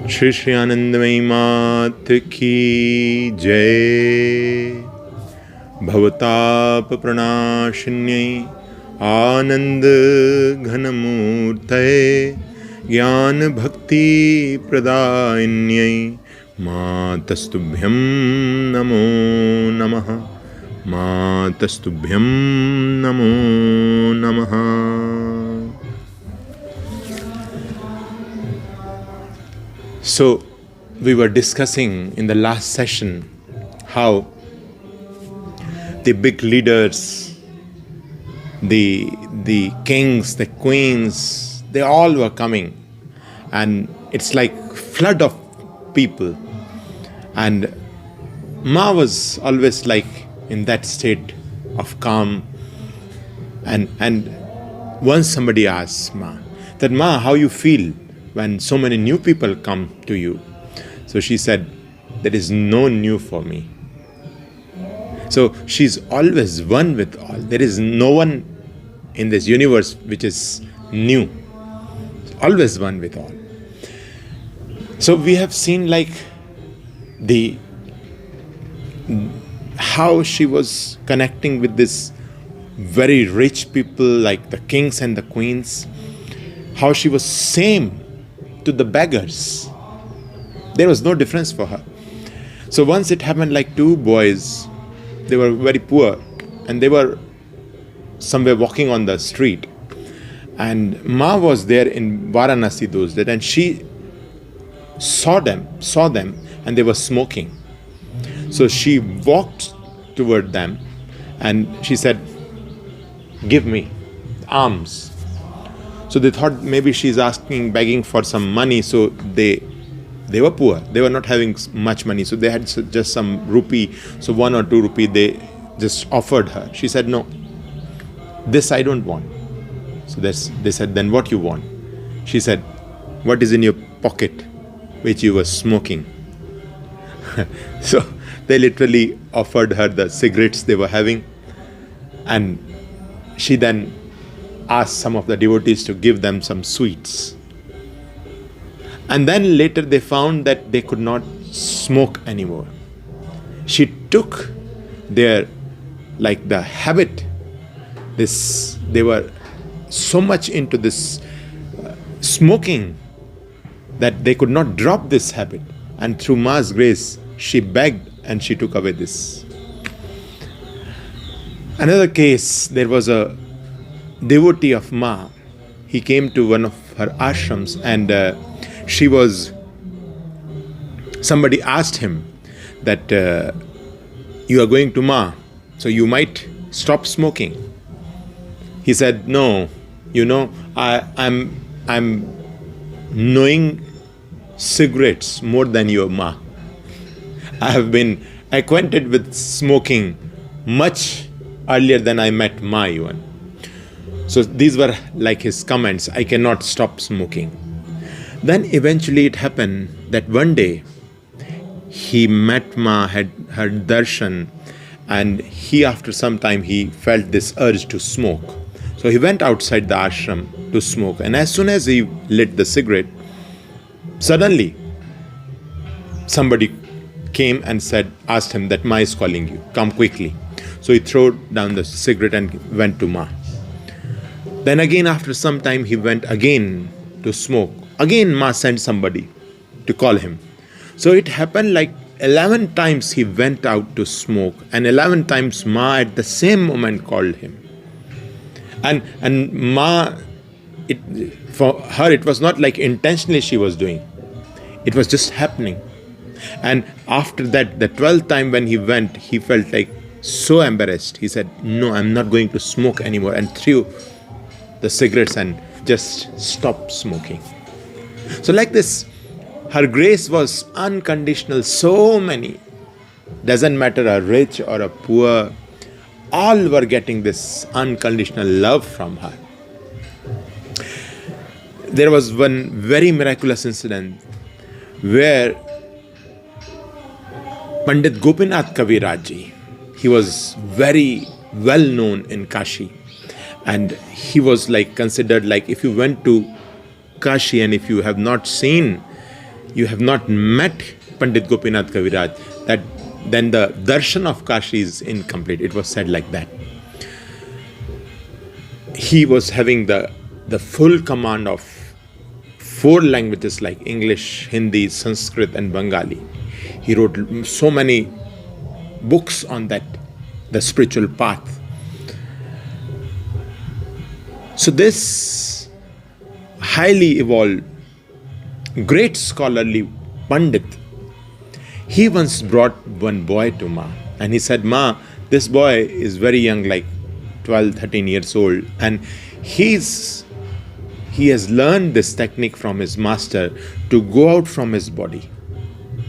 Shri Shri Anandamayi Mat Ki Jai. Bhavatap Pranashinyai Anand Ghanamurtaye Jnana Bhakti Pradainyai Matastubhyam Namo Namaha. Matastubhyam Namo Namaha. So, we were discussing in the last session how the big leaders, the kings, the queens, they all were coming, and it's like flood of people. And Ma was always like in that state of calm. And once somebody asked Ma, that Ma, how you feel when so many new people come to you? So she said, there is no new for me. So she's always one with all. There is no one in this universe which is new. Always one with all. So we have seen like how she was connecting with this very rich people like the kings and the queens. How she was same to the beggars. There was no difference for her. So once it happened like two boys, they were very poor and they were somewhere walking on the street. And Ma was there in Varanasi those days, and she saw them and they were smoking. So she walked toward them and she said, give me alms. So they thought maybe she's begging for some money. So they were poor. They were not having much money. So they had just some rupee. So 1 or 2 rupee they just offered her. She said, no, this I don't want. So they said, then what you want? She said, what is in your pocket which you were smoking? So they literally offered her the cigarettes they were having. And she then asked some of the devotees to give them some sweets. And then later they found that they could not smoke anymore. She took their, like the habit, they were so much into this smoking that they could not drop this habit. And through Ma's grace, she begged and she took away this. Another case, there was a devotee of Ma. He came to one of her ashrams and somebody asked him that you are going to Ma, so you might stop smoking. He said, no, I'm knowing cigarettes more than your Ma. I have been acquainted with smoking much earlier than I met Ma even. So these were like his comments, I cannot stop smoking. Then eventually it happened that one day he met Ma, had her darshan, and after some time he felt this urge to smoke. So he went outside the ashram to smoke, and as soon as he lit the cigarette, suddenly somebody came and asked him that Ma is calling you, come quickly. So he threw down the cigarette and went to Ma. Then again after some time he went again to smoke. Again Ma sent somebody to call him. So it happened like 11 times he went out to smoke, and 11 times Ma at the same moment called him. And Ma, for her it was not like intentionally she was doing. It was just happening. And after that, the 12th time when he went, he felt like so embarrassed. He said, no, I'm not going to smoke anymore, and threw the cigarettes and just stopped smoking. So like this, her grace was unconditional. So many, doesn't matter a rich or a poor, all were getting this unconditional love from her. There was one very miraculous incident where Pandit Gopinath Kaviraj, he was very well known in Kashi, and he was like considered like, if you went to Kashi and if you have not seen you have not met Pandit Gopinath Kaviraj, that then the darshan of Kashi is incomplete. It was said like that. He was having the full command of 4 languages like English, Hindi, Sanskrit and Bengali. He wrote so many books on that, the spiritual path. So this highly evolved, great scholarly Pandit, he once brought one boy to Ma, and he said, Ma, this boy is very young, like 12, 13 years old, and he has learned this technique from his master to go out from his body.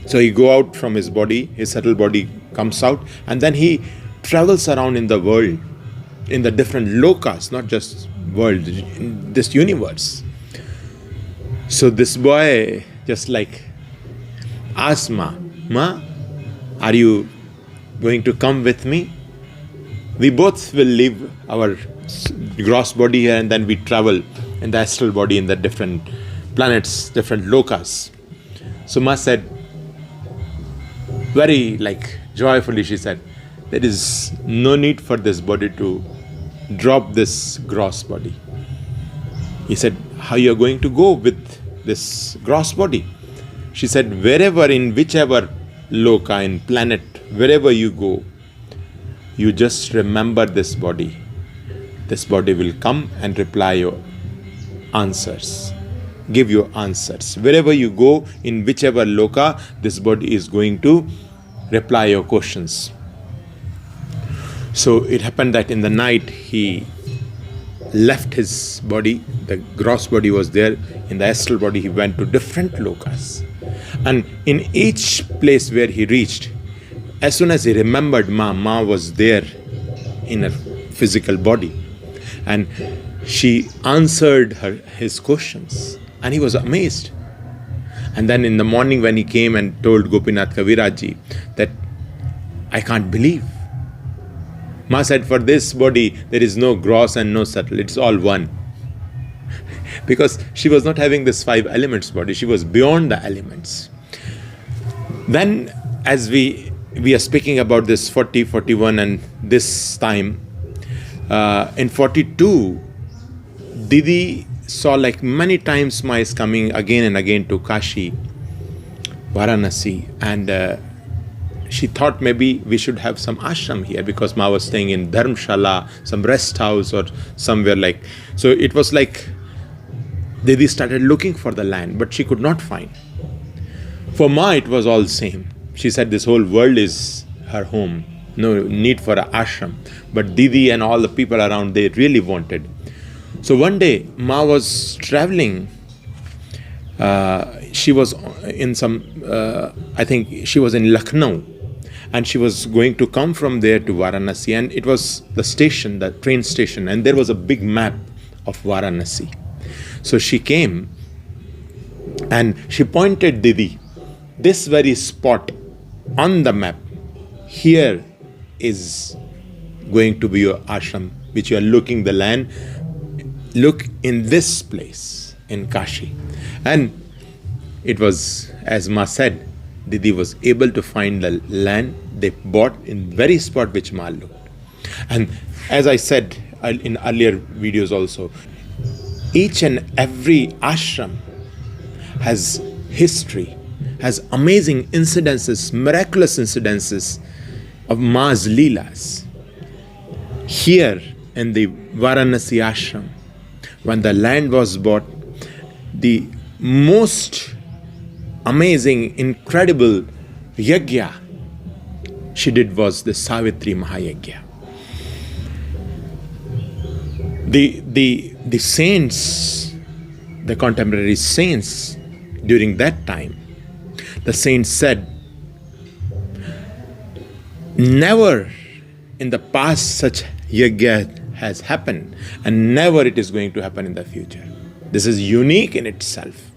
So he go out from his body, his subtle body comes out, and then he travels around in the world, in the different lokas, not just world, in this universe. So this boy just like asked Ma, are you going to come with me? We both will leave our gross body here and then we travel in the astral body in the different planets, different lokas. So Ma said, very like joyfully she said, there is no need for this body to drop this gross body. He said, how you are going to go with this gross body? She said, wherever, in whichever loka, in planet, wherever you go, you just remember this body. This body will come and reply your answers, give you answers. Wherever you go, in whichever loka, this body is going to reply your questions. So it happened that in the night he left his body, the gross body was there. In the astral body he went to different lokas. And in each place where he reached, as soon as he remembered Ma was there in her physical body. And she answered his questions. And he was amazed. And then in the morning when he came and told Gopinath Kaviraj that, I can't believe. Ma said, for this body, there is no gross and no subtle. It's all one. Because she was not having this 5 elements body. She was beyond the elements. Then as we are speaking about this 40, 41 and this time, in 42, Didi saw like many times Ma is coming again and again to Kashi, Varanasi, and she thought maybe we should have some ashram here because Ma was staying in Dharmshala, some rest house or somewhere like. So it was like Didi started looking for the land, but she could not find. For Ma, it was all same. She said this whole world is her home. No need for an ashram. But Didi and all the people around, they really wanted. So one day, Ma was traveling. She was in some, I think she was in Lucknow. And she was going to come from there to Varanasi. And it was the station, the train station. And there was a big map of Varanasi. So she came and she pointed Didi, this very spot on the map, here is going to be your ashram, which you are looking the land. Look in this place in Kashi. And it was, as Ma said, Didi was able to find the land they bought in very spot which Ma looked. And as I said in earlier videos also, each and every ashram has history, has amazing incidences, miraculous incidences of Ma's Leelas. Here in the Varanasi ashram, when the land was bought, the most amazing, incredible yajna she did was the Savitri Mahayagya. The saints, the contemporary saints during that time, the saints said, never in the past such yajna has happened, and never it is going to happen in the future. This is unique in itself.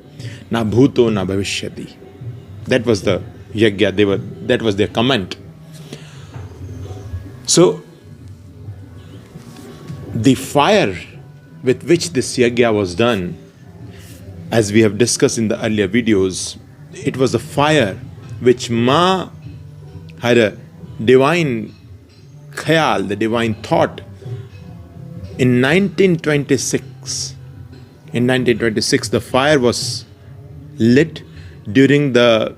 Na bhuto na bhavishyati. That was the yajna, that was their comment. So, the fire with which this yajna was done, as we have discussed in the earlier videos, it was the fire which Ma had a divine khayal, the divine thought. In 1926, the fire was lit during the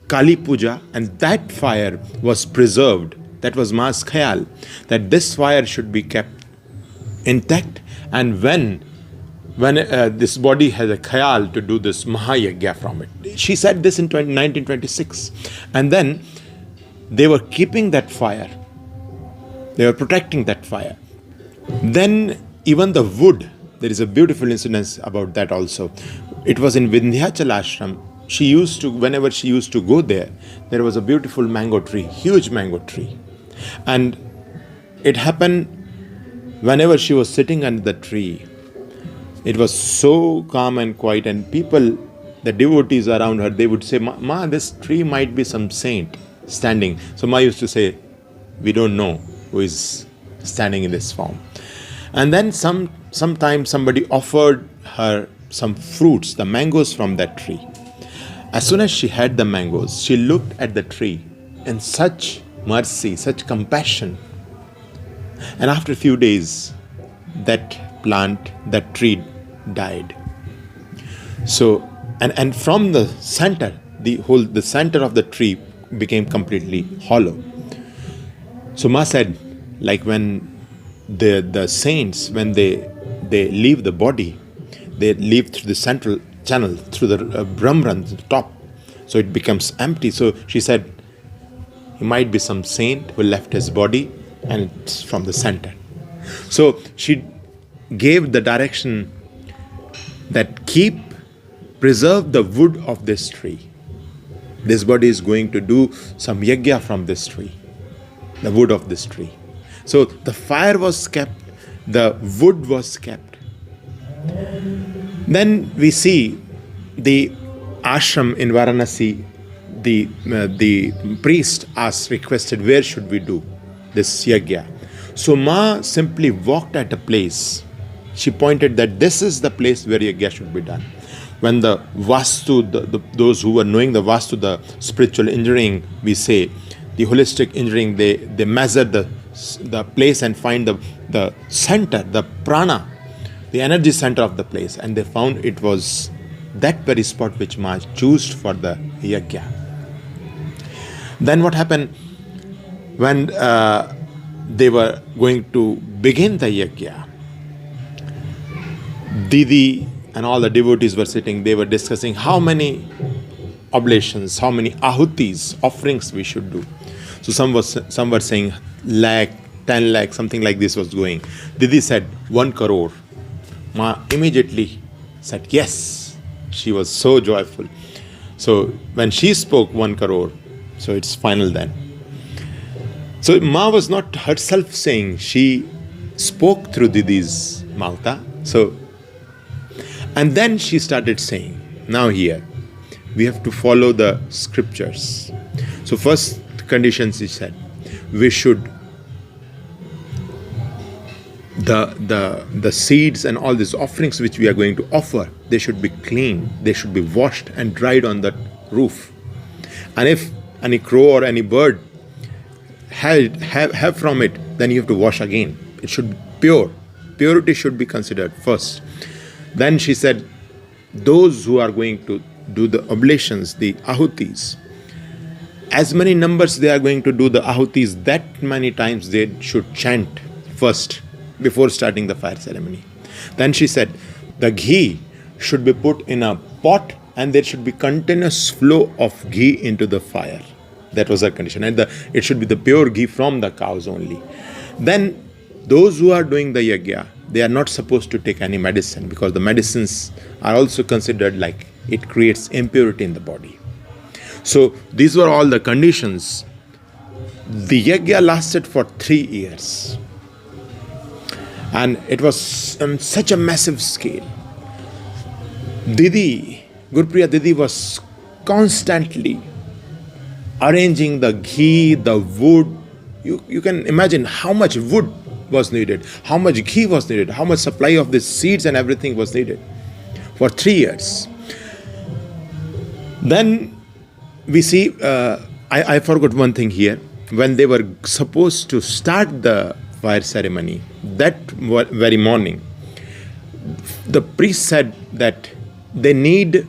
Kali Puja, and that fire was preserved. That was Ma's khayal, that this fire should be kept intact. And when this body has a khayal to do this Mahayagya from it. She said this in 1926. And then they were keeping that fire. They were protecting that fire. Then even the wood, there is a beautiful incident about that also. It was in Vindhyachal ashram. Whenever she used to go there was a beautiful mango tree, huge mango tree. And it happened whenever she was sitting under the tree, it was so calm and quiet, and people, the devotees around her, they would say, Ma, this tree might be some saint standing. So Ma used to say, we don't know who is standing in this form. And then sometime somebody offered her some fruits, the mangoes from that tree. As soon as she had the mangoes, she looked at the tree in such mercy, such compassion. And after a few days, that tree died. So, and from the center, the center of the tree became completely hollow. So Ma said, like when the saints, when they leave the body, they leave through the central channel, through the Brahman, the top. So it becomes empty. So she said, he might be some saint who left his body, and it's from the center. So she gave the direction that preserve the wood of this tree. This body is going to do some yajna from this tree, the wood of this tree. So the fire was kept, the wood was kept. Then we see the ashram in Varanasi, the priest requested, where should we do this yajna? So Ma simply walked at a place. She pointed that this is the place where yajna should be done. When the vastu, those who were knowing the vastu, the spiritual engineering, we say, the holistic engineering, they measure the place and find the center, the prana, the energy center of the place, and they found it was that very spot which Ma chose for the yajna. Then what happened when they were going to begin the yajna? Didi and all the devotees were sitting, they were discussing how many oblations, how many ahutis, offerings we should do. So some were saying lakh, 10 lakh, something like this was going. Didi said 1 crore. Ma immediately said yes. She was so joyful. So when she spoke 1 crore, so it's final then. So Ma was not herself saying, she spoke through Didi's mouth. So, and then she started saying, now here, we have to follow the scriptures. So first condition she said, we should, the seeds and all these offerings which we are going to offer, they should be clean, they should be washed and dried on that roof. And if any crow or any bird have from it, then you have to wash again. It should be pure. Purity should be considered first. Then she said, those who are going to do the oblations, the ahutis, as many numbers they are going to do the ahutis, that many times they should chant first before starting the fire ceremony. Then she said, the ghee should be put in a pot and there should be continuous flow of ghee into the fire. That was her condition. And it should be the pure ghee from the cows only. Then those who are doing the yajna, they are not supposed to take any medicine, because the medicines are also considered like it creates impurity in the body. So these were all the conditions. The yajna lasted for 3 years. And it was on such a massive scale. Gurupriya Didi was constantly arranging the ghee, the wood. You can imagine how much wood was needed, how much ghee was needed, how much supply of the seeds and everything was needed for 3 years. Then we see, I forgot one thing here. When they were supposed to start the fire ceremony, that very morning, the priest said that they need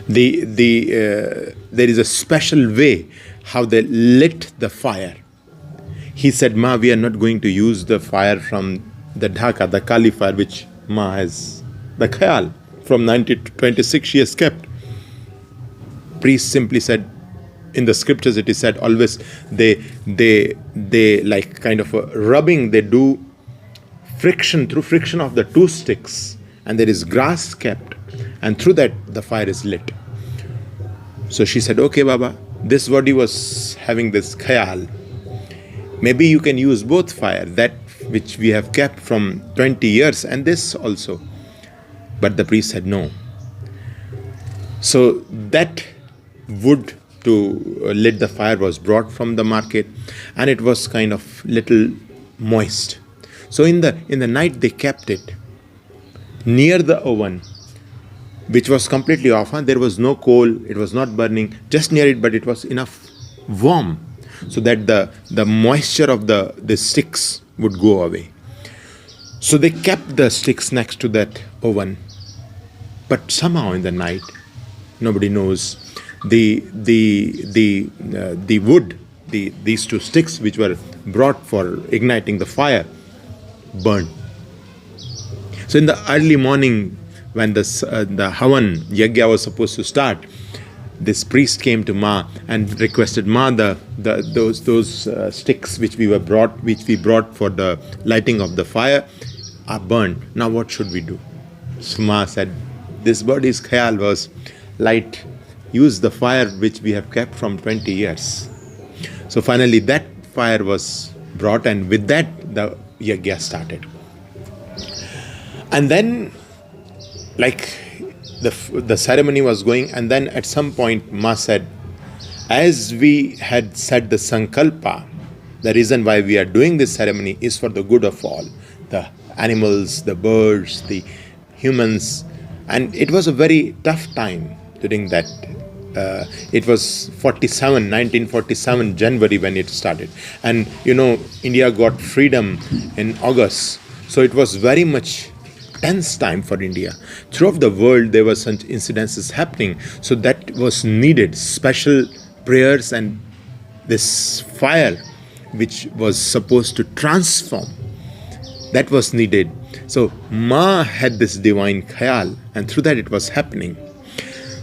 there is a special way how they lit the fire. He said, Ma, we are not going to use the fire from the Dhaka, the Kali fire, which Ma has, the Khayal, from 1926 she has kept. Priest simply said, in the scriptures it is said always, they like kind of a rubbing, they do friction, through friction of the two sticks, and there is grass kept, and through that the fire is lit. So she said, okay Baba, this body was having this khayal. Maybe you can use both fire, that which we have kept from 20 years and this also. But the priest said no. So that wood to lit the fire was brought from the market, and it was kind of little moist. So in the night they kept it near the oven, which was completely off, and there was no coal, it was not burning, just near it, but it was enough warm so that the moisture of the sticks would go away. So they kept the sticks next to that oven, but somehow in the night, nobody knows, the wood, these two sticks which were brought for igniting the fire, burned. So in the early morning, when the Havan Yagya was supposed to start, this priest came to Ma and requested, Ma, those sticks which we brought for the lighting of the fire are burned. Now what should we do? So Ma said, this body's khayal was light. Use the fire which we have kept from 20 years. So finally that fire was brought, and with that the yagya started. And then like the ceremony was going, and then at some point Ma said, as we had said the sankalpa, the reason why we are doing this ceremony is for the good of all, the animals, the birds, the humans. And it was a very tough time during that. It was 1947 January when it started, and India got freedom in August, so it was very much tense time for India. Throughout the world there were such incidences happening, so that was needed special prayers, and this fire which was supposed to transform, that was needed. So Ma had this divine khayal, and through that it was happening.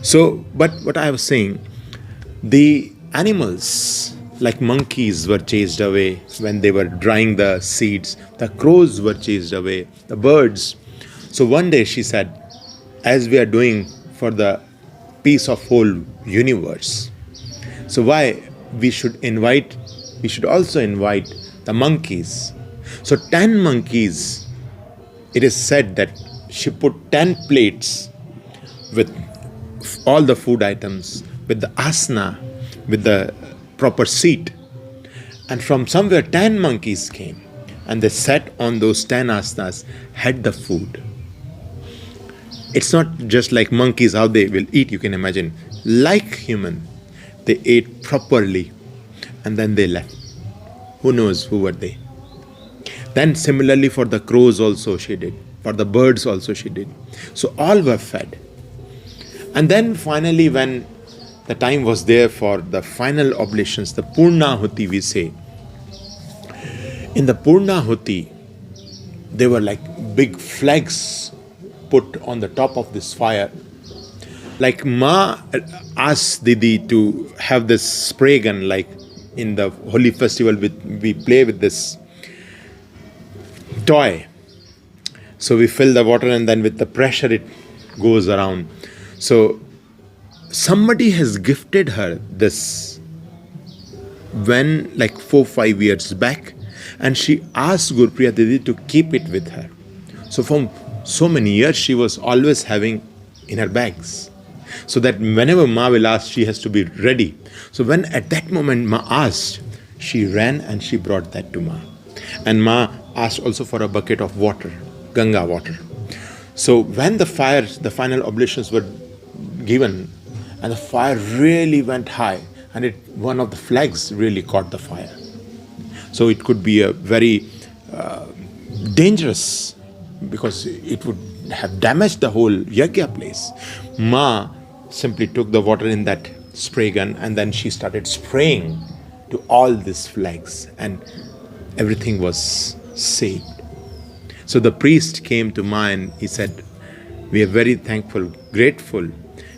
So, but what I was saying, the animals like monkeys were chased away when they were drying the seeds, the crows were chased away, the birds. So one day she said, as we are doing for the peace of whole universe, so why we should also invite the monkeys. So 10 monkeys, it is said that she put 10 plates with all the food items, with the asana, with the proper seat. And from somewhere 10 monkeys came, and they sat on those 10 asanas, had the food. It's not just like monkeys, how they will eat, you can imagine. Like human, they ate properly, and then they left. Who knows who were they? Then similarly for the crows also she did. For the birds also she did. So all were fed. And then finally when the time was there for the final oblations, the Purnahuti we say. In the Purnahuti, there were like big flags put on the top of this fire. Like Ma asked Didi to have this spray gun, like in the holy festival we play with this toy. So we fill the water, and then with the pressure it goes around. So somebody has gifted her this when like 4-5 years back, and she asked Gurpriya Didi to keep it with her. So for so many years she was always having in her bags, so that whenever Ma will ask, she has to be ready. So when at that moment Ma asked, she ran and she brought that to Ma. And Ma asked also for a bucket of water, Ganga water. So when the final oblations were given, and the fire really went high, and one of the flags really caught the fire. So it could be a very dangerous, because it would have damaged the whole yajna place. Ma simply took the water in that spray gun, and then she started spraying to all these flags, and everything was saved. So the priest came to Ma and he said, we are very thankful, grateful,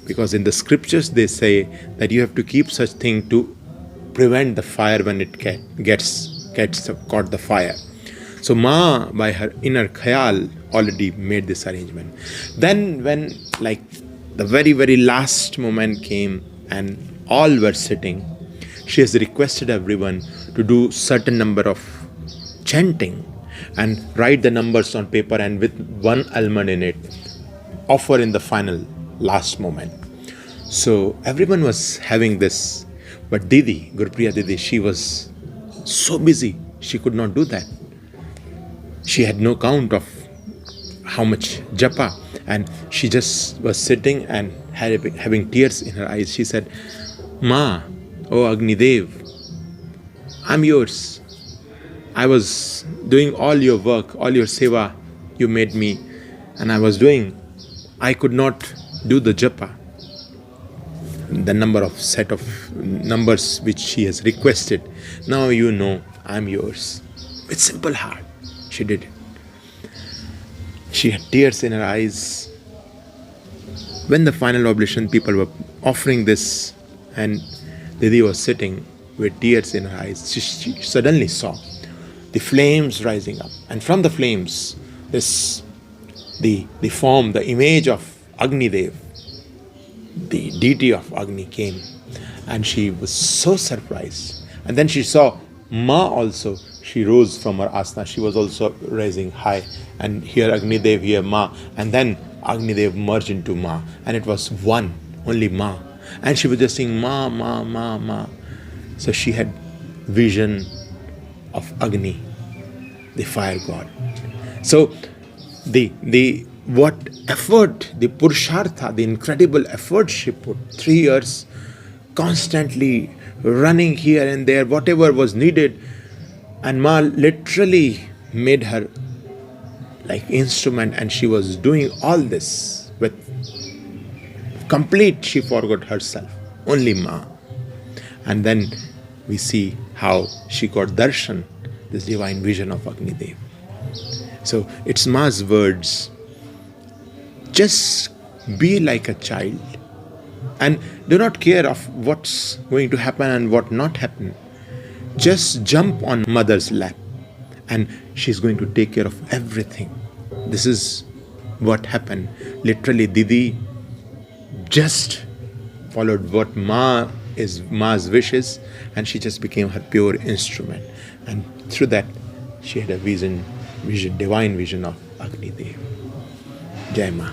because in the scriptures they say that you have to keep such thing to prevent the fire when it gets caught the fire. So Ma, by her inner khayal, already made this arrangement. Then when like the very, very last moment came and all were sitting, she has requested everyone to do certain number of chanting and write the numbers on paper, and with one almond in it, offer in the final last moment. So everyone was having this, but Didi, Gurupriya Didi, she was so busy, she could not do that. She had no count of how much japa, and she just was sitting and having tears in her eyes. She said, Ma, oh Agni Dev, I'm yours. I was doing all your work, all your seva you made me, and I could not do the japa. The number of set of numbers which she has requested. Now you know I'm yours. With simple heart, she did it. She had tears in her eyes. When the final oblation, people were offering this, and Didi was sitting with tears in her eyes. She suddenly saw the flames rising up, and from the flames, the form, the image of Agni Dev, the deity of Agni, came, and she was so surprised. And then she saw Ma also. She rose from her asana. She was also rising high, and here Agni Dev, here Ma, and then Agni Dev merged into Ma, and it was one, only Ma, and she was just saying Ma, Ma, Ma, Ma. So she had vision of Agni, the fire god. So the what effort, the purushartha, the incredible effort she put, 3 years constantly running here and there, whatever was needed, and Ma literally made her like instrument, and she was doing all this with complete, she forgot herself, only Ma. And then we see how she got darshan, this divine vision of Agni Dev. So it's Ma's words, just be like a child and do not care of what's going to happen and what not happen. Just jump on mother's lap and she's going to take care of everything. This is what happened. Literally, Didi just followed what Ma's wishes, and she just became her pure instrument. And through that, she had a vision, divine vision of Agni Dev. Jai Ma.